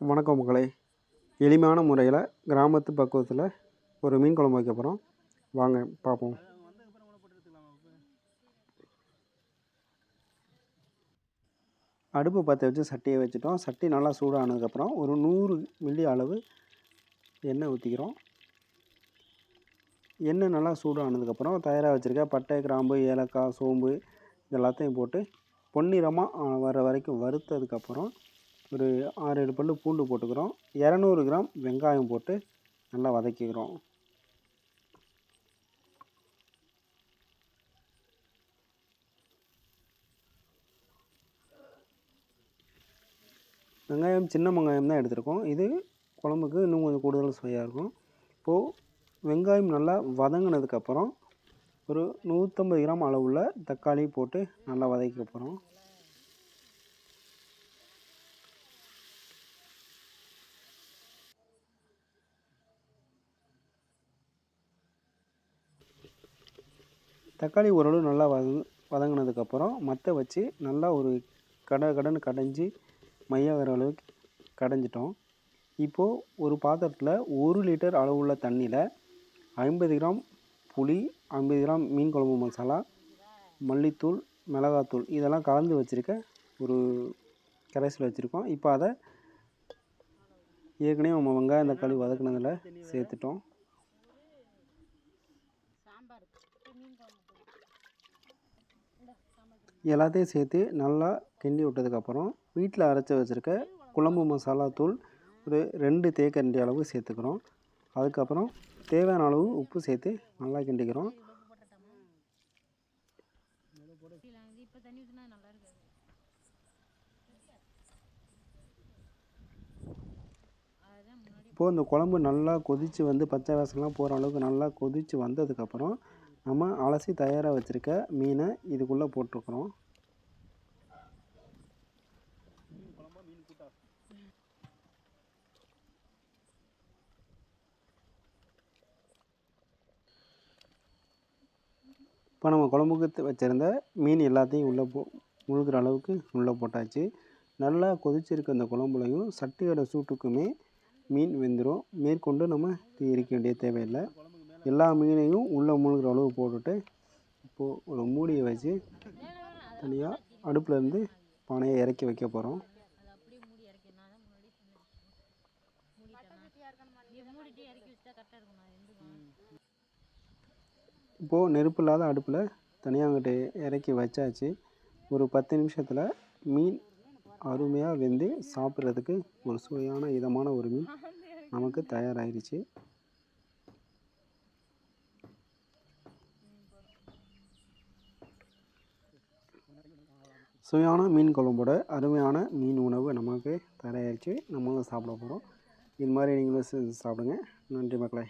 வணக்கம் மக்களே. எளிமையான முறையில் கிராமத்து பக்குவத்தில் ஒரு மீன் குழம்பு வைக்க போகிறோம். வாங்க பார்ப்போம். அடுப்பு பற்ற வச்சு சட்டியை வச்சுட்டோம். சட்டி நல்லா சூடானதுக்கப்புறம் ஒரு 100 மில்லி அளவு எண்ணெய் ஊற்றிக்கிறோம். எண்ணெய் நல்லா சூடானதுக்கப்புறம் தயாராக வச்சுருக்க பட்டை, கிராம்பு, ஏலக்காய், சோம்பு இது எல்லாத்தையும் போட்டு பொன்னிறமாக வர வரைக்கும் வறுத்ததுக்கப்புறம் ஒரு 6-7 பல்லு பூண்டு போட்டுக்கிறோம். 200 கிராம் வெங்காயம் போட்டு நல்லா வதக்கிக்கிறோம். வெங்காயம் சின்ன வெங்காயம் தான் எடுத்துருக்கோம். இது குழம்புக்கு இன்னும் கொஞ்சம் கூடுதல் சுவையாக இருக்கும். இப்போது வெங்காயம் நல்லா வதங்கினதுக்கப்புறம் ஒரு 150 கிராம் அளவுள்ள தக்காளி போட்டு நல்லா வதக்க போகிறோம். தக்காளி ஓரளவு நல்லா வதங்கினதுக்கப்புறம் மற்ற வச்சு நல்லா ஒரு கடன்னு கடைஞ்சி மைய வர அளவுக்கு கடைஞ்சிட்டோம். இப்போது ஒரு பாத்திரத்தில் 1 லிட்டர் அளவுள்ள தண்ணியில் 50 கிராம் புளி, 50 கிராம் மீன் குழம்பு மசாலா, மல்லித்தூள், மிளகாத்தூள் இதெல்லாம் கலந்து வச்சுருக்க ஒரு கரைசல் வச்சுருக்கோம். இப்போ அதை ஏற்கனவே நம்ம வெங்காயம் தக்காளி வதக்குனதில் சேர்த்துட்டோம். எல்லாத்தையும் சேர்த்து நல்லா கிண்டி விட்டதுக்கப்புறம் வீட்டில் அரைச்சி வச்சுருக்க குழம்பு மசாலா தூள் ஒரு 2 தேக்கரண்டி அளவு சேர்த்துக்கிறோம். அதுக்கப்புறம் தேவையான அளவு உப்பு சேர்த்து நல்லா கிண்டிக்கிறோம். இப்போது இந்த குழம்பு நல்லா கொதித்து வந்து பச்சை வாசனைலாம் போகிற அளவுக்கு நல்லா கொதித்து வந்ததுக்கப்புறம் நம்ம அலசி தயாராக வச்சுருக்க மீனை இதுக்குள்ளே போட்டிருக்கிறோம். இப்போ நம்ம குழம்புக்கு வச்சுருந்த மீன் எல்லாத்தையும் உள்ளே முழுகிற அளவுக்கு உள்ளே போட்டாச்சு. நல்லா கொதிச்சிருக்க அந்த குழம்புலையும் சட்டியோட சூட்டுக்குமே மீன் வெந்துடும். மேற்கொண்டு நம்ம எரிக்க வேண்டிய தேவையில்லை. எல்லா மீனையும் உள்ளே முழுகிற அளவு போட்டுட்டு இப்போது ஒரு மூடியை வச்சு தனியாக அடுப்புலேருந்து பானையை இறக்கி வைக்க போகிறோம். இப்போது நெருப்பு இல்லாத அடுப்பில் தனியாக அங்கிட்டு இறக்கி வச்சாச்சு. ஒரு 10 நிமிஷத்தில் மீன் அருமையாக வெந்து சாப்பிட்றதுக்கு ஒரு சுவையான இதமான ஒரு மீன் நமக்கு தயாராகிடுச்சு. சுவையான மீன் குழம்போட அருமையான மீன் உணவு நமக்கு தயாராகிடுச்சு. நம்ம சாப்பிட போகிறோம். இது மாதிரி நீங்களும் சாப்பிடுங்க. நன்றி மக்களே.